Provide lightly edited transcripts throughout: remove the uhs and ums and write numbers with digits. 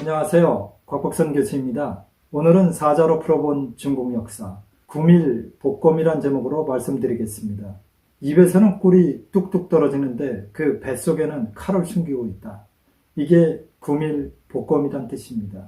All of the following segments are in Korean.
안녕하세요. 곽복선 교수입니다. 오늘은 사자로 풀어본 중국 역사, 구밀 복검이란 제목으로 말씀드리겠습니다. 입에서는 꿀이 뚝뚝 떨어지는데 그 뱃속에는 칼을 숨기고 있다. 이게 구밀 복검이란 뜻입니다.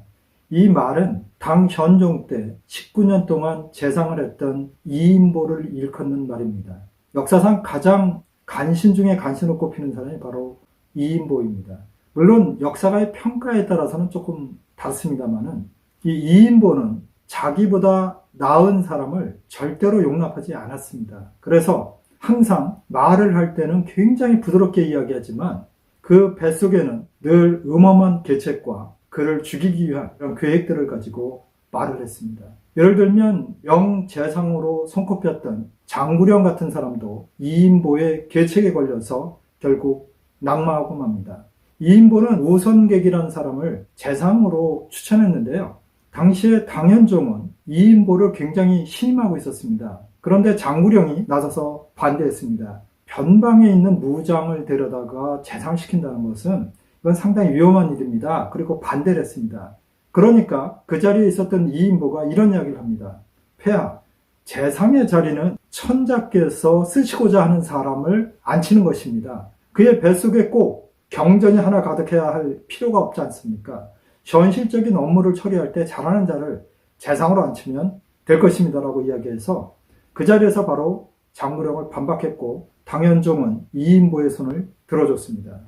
이 말은 당 현종 때 19년 동안 재상을 했던 이인보를 일컫는 말입니다. 역사상 가장 간신 중에 간신으로 꼽히는 사람이 바로 이인보입니다. 물론 역사가의 평가에 따라서는 조금 다릅니다만은 이 이인보는 자기보다 나은 사람을 절대로 용납하지 않았습니다. 그래서 항상 말을 할 때는 굉장히 부드럽게 이야기하지만 그 뱃속에는 늘 음험한 계책과 그를 죽이기 위한 그런 계획들을 가지고 말을 했습니다. 예를 들면 영재상으로 손꼽혔던 장구령 같은 사람도 이인보의 계책에 걸려서 결국 낙마하고 맙니다. 이인보는 우선객이라는 사람을 재상으로 추천했는데요. 당시에 당현종은 이인보를 굉장히 신임하고 있었습니다. 그런데 장구령이 나서서 반대했습니다. 변방에 있는 무장을 데려다가 재상시킨다는 것은 이건 상당히 위험한 일입니다. 그리고 반대를 했습니다. 그러니까 그 자리에 있었던 이인보가 이런 이야기를 합니다. 폐하, 재상의 자리는 천자께서 쓰시고자 하는 사람을 앉히는 것입니다. 그의 뱃속에 꼭 경전이 하나 가득해야 할 필요가 없지 않습니까? 현실적인 업무를 처리할 때 잘하는 자를 재상으로 앉히면 될 것입니다 라고 이야기해서 그 자리에서 바로 장구령을 반박했고 당현종은 이인보의 손을 들어줬습니다.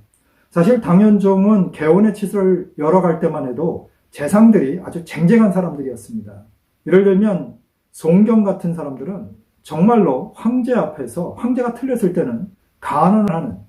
사실 당현종은 개원의 치수를 열어갈 때만 해도 재상들이 아주 쟁쟁한 사람들이었습니다. 예를 들면 송경 같은 사람들은 정말로 황제 앞에서 황제가 틀렸을 때는 간언을 하는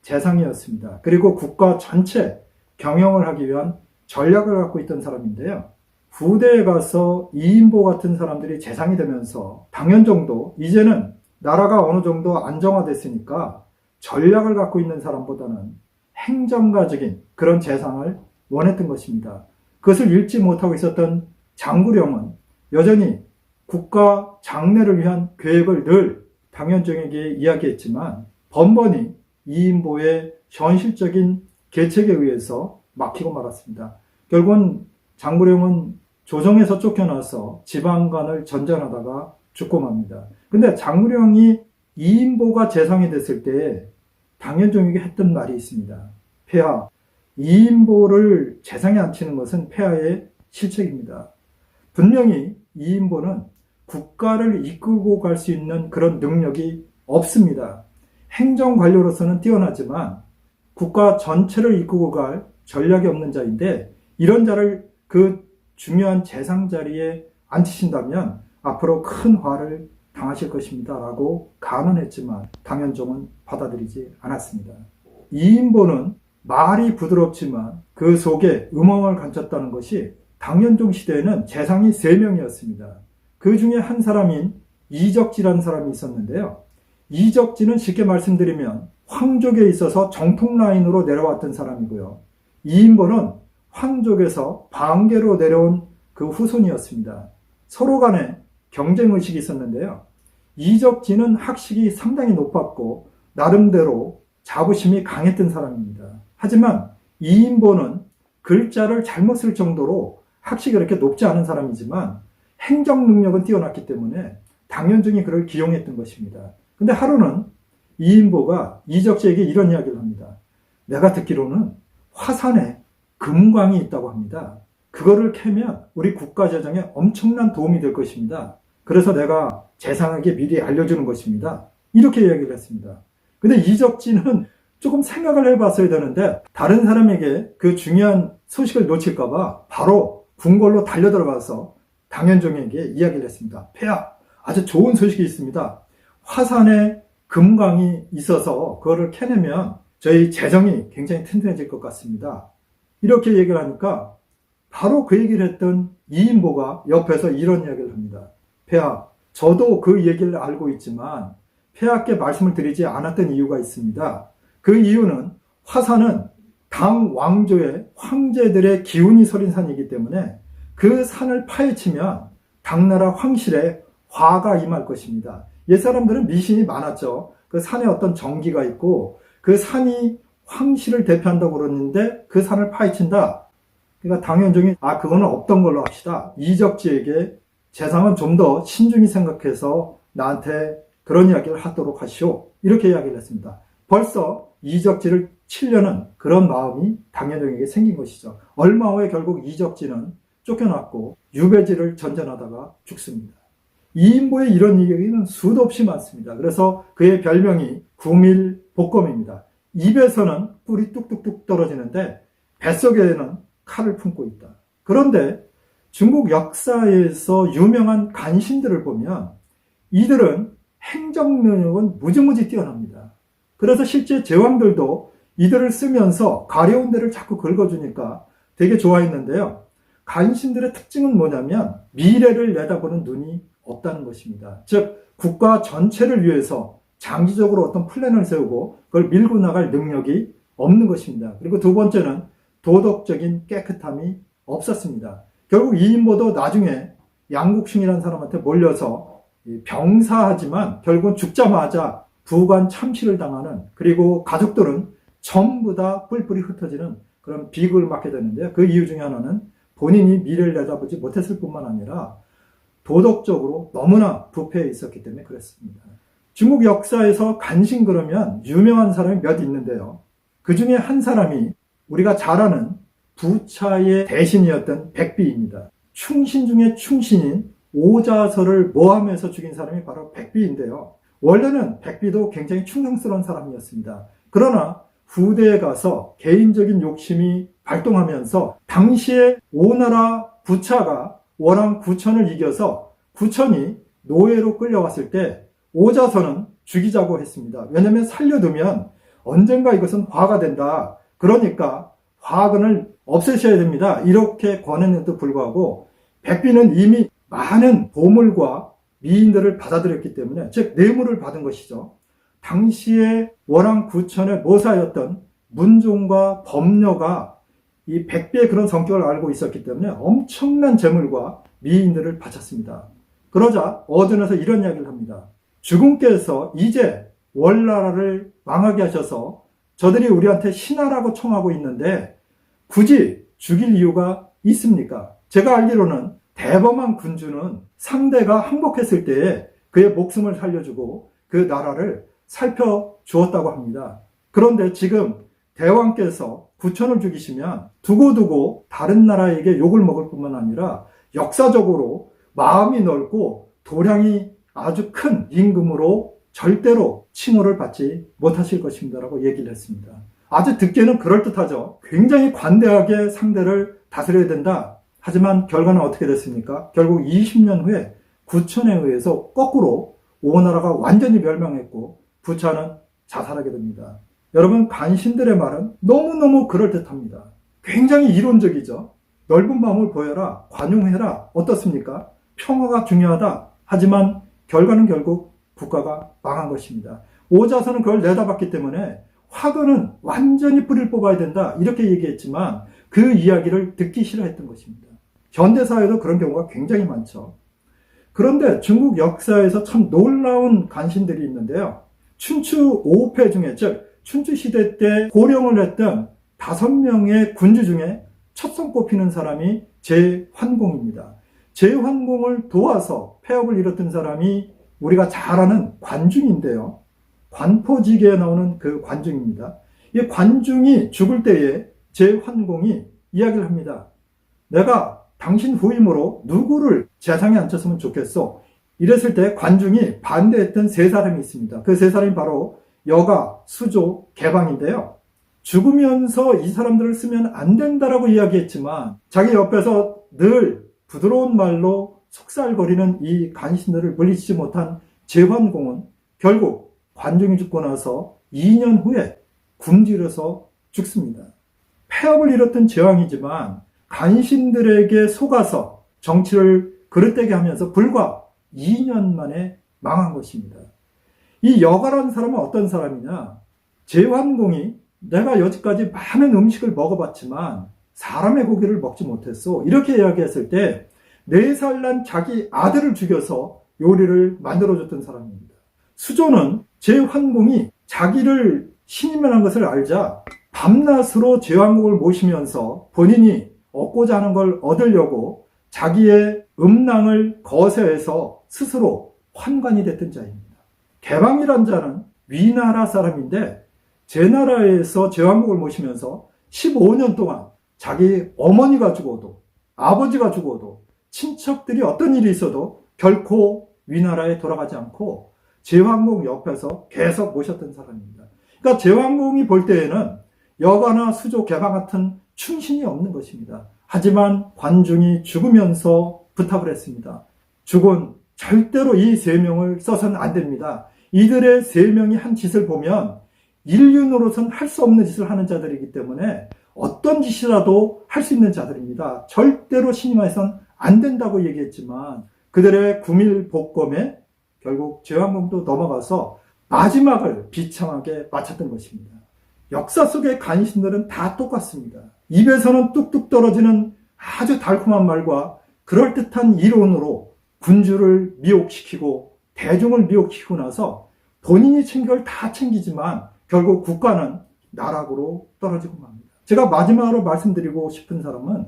재상이었습니다. 그리고 국가 전체 경영을 하기 위한 전략을 갖고 있던 사람인데요. 후대에 가서 이인보 같은 사람들이 재상이 되면서 당현종도 이제는 나라가 어느 정도 안정화됐으니까 전략을 갖고 있는 사람보다는 행정가적인 그런 재상을 원했던 것입니다. 그것을 읽지 못하고 있었던 장구령은 여전히 국가 장래를 위한 계획을 늘 당현종에게 이야기했지만 번번이 이인보의 현실적인 계책에 의해서 막히고 말았습니다. 결국은 장구령은 조정에서 쫓겨나서 지방간을 전전하다가 죽고 맙니다. 근데 장구령이 이인보가 재상이 됐을 때 당현종에게 했던 말이 있습니다. 폐하, 이인보를 재상에 앉히는 것은 폐하의 실책입니다. 분명히 이인보는 국가를 이끌고 갈 수 있는 그런 능력이 없습니다. 행정관료로서는 뛰어나지만 국가 전체를 이끌고 갈 전략이 없는 자인데 이런 자를 그 중요한 재상 자리에 앉히신다면 앞으로 큰 화를 당하실 것입니다 라고 간언했지만 당현종은 받아들이지 않았습니다. 이인보는 말이 부드럽지만 그 속에 음험을 감췄다는 것이 당현종 시대에는 재상이 3명이었습니다. 그 중에 한 사람인 이적지라는 사람이 있었는데요. 이적지는 쉽게 말씀드리면 황족에 있어서 정통 라인으로 내려왔던 사람이고요. 이인보는 황족에서 방계로 내려온 그 후손이었습니다. 서로 간에 경쟁의식이 있었는데요. 이적지는 학식이 상당히 높았고 나름대로 자부심이 강했던 사람입니다. 하지만 이인보는 글자를 잘못 쓸 정도로 학식이 그렇게 높지 않은 사람이지만 행정 능력은 뛰어났기 때문에 당현종이 그를 기용했던 것입니다. 근데 하루는 이인보가 이적지에게 이런 이야기를 합니다. 내가 듣기로는 화산에 금광이 있다고 합니다. 그거를 캐면 우리 국가 재정에 엄청난 도움이 될 것입니다. 그래서 내가 재상에게 미리 알려주는 것입니다. 이렇게 이야기를 했습니다. 근데 이적지는 조금 생각을 해봤어야 되는데 다른 사람에게 그 중요한 소식을 놓칠까봐 바로 궁궐로 달려들어가서 당현종에게 이야기를 했습니다. 폐하, 아주 좋은 소식이 있습니다. 화산에 금광이 있어서 그거를 캐내면 저희 재정이 굉장히 튼튼해질 것 같습니다. 이렇게 얘기를 하니까 바로 그 얘기를 했던 이인보가 옆에서 이런 이야기를 합니다. 폐하, 저도 그 얘기를 알고 있지만 폐하께 말씀을 드리지 않았던 이유가 있습니다. 그 이유는 화산은 당 왕조의 황제들의 기운이 서린 산이기 때문에 그 산을 파헤치면 당나라 황실에 화가 임할 것입니다. 옛사람들은 미신이 많았죠. 그 산에 어떤 정기가 있고 그 산이 황실을 대표한다고 그러는데 그 산을 파헤친다. 그러니까 당현종이 그거는 없던 걸로 합시다. 이적지에게 재상은 좀 더 신중히 생각해서 나한테 그런 이야기를 하도록 하시오. 이렇게 이야기를 했습니다. 벌써 이적지를 치려는 그런 마음이 당현종에게 생긴 것이죠. 얼마 후에 결국 이적지는 쫓겨났고 유배지를 전전하다가 죽습니다. 이인보의 이런 이야기는 수도 없이 많습니다. 그래서 그의 별명이 구밀복검입니다. 입에서는 꿀이 뚝뚝뚝 떨어지는데 뱃속에는 칼을 품고 있다. 그런데 중국 역사에서 유명한 간신들을 보면 이들은 행정 능력은 무지무지 뛰어납니다. 그래서 실제 제왕들도 이들을 쓰면서 가려운 데를 자꾸 긁어주니까 되게 좋아했는데요. 간신들의 특징은 뭐냐면 미래를 내다보는 눈이 없다는 것입니다. 즉 국가 전체를 위해서 장기적으로 어떤 플랜을 세우고 그걸 밀고 나갈 능력이 없는 것입니다. 그리고 두 번째는 도덕적인 깨끗함이 없었습니다. 결국 이인보도 나중에 양국충이라는 사람한테 몰려서 병사하지만 결국은 죽자마자 부관 참시를 당하는, 그리고 가족들은 전부 다 뿔뿔이 흩어지는 그런 비극을 맞게 되는데요. 그 이유 중에 하나는 본인이 미래를 내다보지 못했을 뿐만 아니라 도덕적으로 너무나 부패해 있었기 때문에 그랬습니다. 중국 역사에서 간신 그러면 유명한 사람이 몇 있는데요. 그 중에 한 사람이 우리가 잘 아는 부차의 대신이었던 백비입니다. 충신 중에 충신인 오자설을 모함해서 죽인 사람이 바로 백비인데요. 원래는 백비도 굉장히 충성스러운 사람이었습니다. 그러나 후대에 가서 개인적인 욕심이 발동하면서 당시에 오나라 부차가 워랑 구천을 이겨서 구천이 노예로 끌려왔을 때 오자선은 죽이자고 했습니다. 왜냐하면 살려두면 언젠가 이것은 화가 된다. 그러니까 화근을 없애셔야 됩니다. 이렇게 권했는데도 불구하고 백비는 이미 많은 보물과 미인들을 받아들였기 때문에, 즉 뇌물을 받은 것이죠. 당시에 워랑 구천의 모사였던 문종과 범녀가 이 백비의 그런 성격을 알고 있었기 때문에 엄청난 재물과 미인들을 바쳤습니다. 그러자 어전에서 이런 이야기를 합니다. 주군께서 이제 월나라를 망하게 하셔서 저들이 우리한테 신하라고 청하고 있는데 굳이 죽일 이유가 있습니까? 제가 알기로는 대범한 군주는 상대가 항복했을 때에 그의 목숨을 살려주고 그 나라를 살펴주었다고 합니다. 그런데 지금 대왕께서 구천을 죽이시면 두고두고 다른 나라에게 욕을 먹을 뿐만 아니라 역사적으로 마음이 넓고 도량이 아주 큰 임금으로 절대로 칭호를 받지 못하실 것입니다라고 얘기를 했습니다. 아주 듣기에는 그럴듯하죠. 굉장히 관대하게 상대를 다스려야 된다. 하지만 결과는 어떻게 됐습니까? 결국 20년 후에 구천에 의해서 거꾸로 오나라가 완전히 멸망했고 부차는 자살하게 됩니다. 여러분, 간신들의 말은 너무너무 그럴듯합니다. 굉장히 이론적이죠. 넓은 마음을 보여라, 관용해라, 어떻습니까? 평화가 중요하다. 하지만 결과는 결국 국가가 망한 것입니다. 오자선은 그걸 내다봤기 때문에 화근은 완전히 뿌리를 뽑아야 된다, 이렇게 얘기했지만 그 이야기를 듣기 싫어했던 것입니다. 현대사회도 그런 경우가 굉장히 많죠. 그런데 중국 역사에서 참 놀라운 간신들이 있는데요. 춘추 5패 중에, 즉 춘추 시대 때 호령을 했던 5명의 군주 중에 첫 손꼽히는 사람이 제환공입니다. 제환공을 도와서 폐업을 이뤘던 사람이 우리가 잘 아는 관중인데요. 관포지계에 나오는 그 관중입니다. 이 관중이 죽을 때에 제환공이 이야기를 합니다. 내가 당신 후임으로 누구를 재상에 앉혔으면 좋겠어. 이랬을 때 관중이 반대했던 3사람이 있습니다. 그 3사람이 바로 여가, 수조, 개방인데요. 죽으면서 이 사람들을 쓰면 안 된다라고 이야기했지만 자기 옆에서 늘 부드러운 말로 속살거리는 이 간신들을 물리치지 못한 제환공은 결국 관중이 죽고 나서 2년 후에 굶주려서 죽습니다. 폐업을 이뤘던 제왕이지만 간신들에게 속아서 정치를 그릇되게 하면서 불과 2년 만에 망한 것입니다. 이 여가라는 사람은 어떤 사람이냐? 제환공이 내가 여지까지 많은 음식을 먹어봤지만 사람의 고기를 먹지 못했어, 이렇게 이야기했을 때 4살 난 자기 아들을 죽여서 요리를 만들어줬던 사람입니다. 수조는 제환공이 자기를 신임이라는 것을 알자 밤낮으로 제환공을 모시면서 본인이 얻고자 하는 걸 얻으려고 자기의 음낭을 거세해서 스스로 환관이 됐던 자입니다. 개방이란 자는 위나라 사람인데 제 나라에서 제왕국을 모시면서 15년 동안 자기 어머니가 죽어도 아버지가 죽어도 친척들이 어떤 일이 있어도 결코 위나라에 돌아가지 않고 제왕국 옆에서 계속 모셨던 사람입니다. 그러니까 제왕국이 볼 때에는 여가나 수조, 개방 같은 충신이 없는 것입니다. 하지만 관중이 죽으면서 부탁을 했습니다. 죽은 절대로 이 세 명을 써서는 안 됩니다. 이들의 세 명이 한 짓을 보면 인륜으로선 할 수 없는 짓을 하는 자들이기 때문에 어떤 짓이라도 할 수 있는 자들입니다. 절대로 신임하여선 안 된다고 얘기했지만 그들의 구밀복검에 결국 제왕국도 넘어가서 마지막을 비참하게 마쳤던 것입니다. 역사 속의 간신들은 다 똑같습니다. 입에서는 뚝뚝 떨어지는 아주 달콤한 말과 그럴듯한 이론으로 군주를 미혹시키고 대중을 미혹시키고 나서 본인이 챙길 걸 다 챙기지만 결국 국가는 나락으로 떨어지고 맙니다. 제가 마지막으로 말씀드리고 싶은 사람은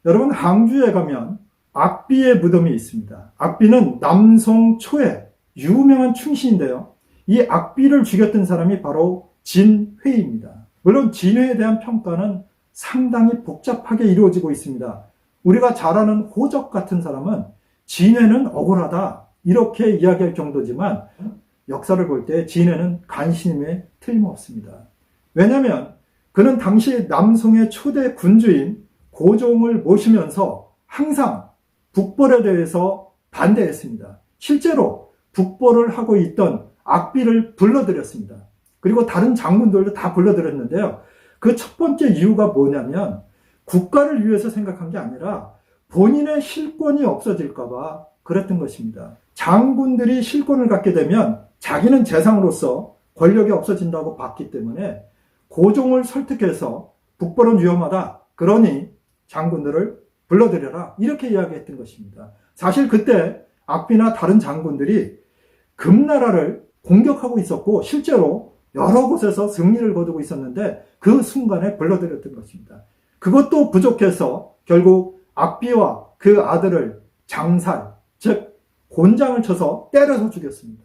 여러분 항주에 가면 악비의 무덤이 있습니다. 악비는 남송 초의 유명한 충신인데요. 이 악비를 죽였던 사람이 바로 진회입니다. 물론 진회에 대한 평가는 상당히 복잡하게 이루어지고 있습니다. 우리가 잘 아는 호적 같은 사람은 진회는 억울하다 이렇게 이야기할 정도지만 역사를 볼 때 진회는 간신임에 틀림없습니다. 왜냐하면 그는 당시 남송의 초대 군주인 고종을 모시면서 항상 북벌에 대해서 반대했습니다. 실제로 북벌을 하고 있던 악비를 불러들였습니다. 그리고 다른 장군들도 다 불러들였는데요. 그 첫 번째 이유가 뭐냐면 국가를 위해서 생각한 게 아니라 본인의 실권이 없어질까 봐 그랬던 것입니다. 장군들이 실권을 갖게 되면 자기는 재상으로서 권력이 없어진다고 봤기 때문에 고종을 설득해서 북벌은 위험하다. 그러니 장군들을 불러들여라. 이렇게 이야기했던 것입니다. 사실 그때 악비나 다른 장군들이 금나라를 공격하고 있었고 실제로 여러 곳에서 승리를 거두고 있었는데 그 순간에 불러들였던 것입니다. 그것도 부족해서 결국 악비와 그 아들을 장살, 즉 곤장을 쳐서 때려서 죽였습니다.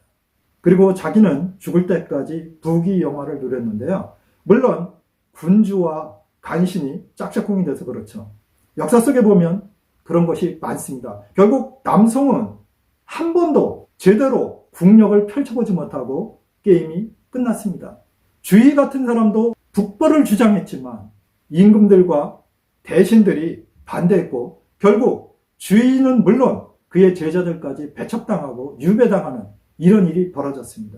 그리고 자기는 죽을 때까지 부귀영화를 누렸는데요. 물론 군주와 간신이 짝짝꿍이 돼서 그렇죠. 역사 속에 보면 그런 것이 많습니다. 결국 남송은 한 번도 제대로 국력을 펼쳐보지 못하고 게임이 끝났습니다. 주의 같은 사람도 북벌을 주장했지만 임금들과 대신들이 반대했고 결국 주의는 물론 그의 제자들까지 배척당하고 유배당하는 이런 일이 벌어졌습니다.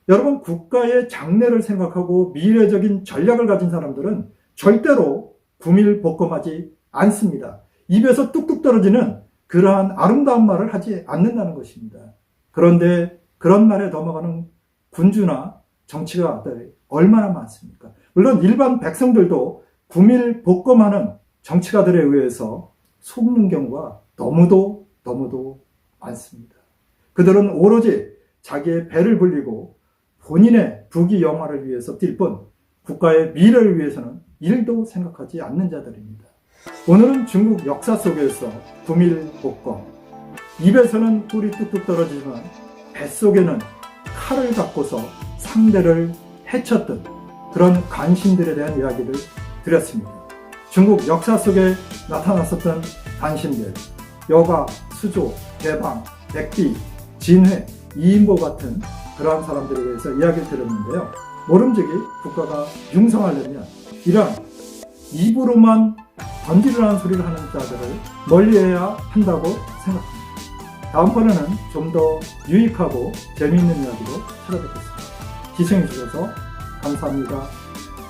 여러분 국가의 장래를 생각하고 미래적인 전략을 가진 사람들은 절대로 구밀복검하지 않습니다. 입에서 뚝뚝 떨어지는 그러한 아름다운 말을 하지 않는다는 것입니다. 그런데 그런 말에 넘어가는 군주나 정치가들이 얼마나 많습니까? 물론 일반 백성들도 구밀복검하는 정치가들에 의해서 속는 경우가 너무도 많습니다. 그들은 오로지 자기의 배를 불리고 본인의 부귀영화를 위해서 뛸 뿐 국가의 미래를 위해서는 일도 생각하지 않는 자들입니다. 오늘은 중국 역사 속에서 구밀복검, 입에서는 꿀이 뚝뚝 떨어지지만 뱃속에는 칼을 갖고서 상대를 해쳤던 그런 간신들에 대한 이야기를 드렸습니다. 중국 역사 속에 나타났었던 간신들, 여가, 수조, 개방, 백비, 진회, 이인보 같은 그러한 사람들에 대해서 이야기를 드렸는데요. 모름지기 국가가 융성하려면 이런 입으로만 던지르라는 소리를 하는 자들을 멀리해야 한다고 생각합니다. 다음번에는 좀 더 유익하고 재미있는 이야기로 찾아뵙겠습니다. 시청해 주셔서 감사합니다.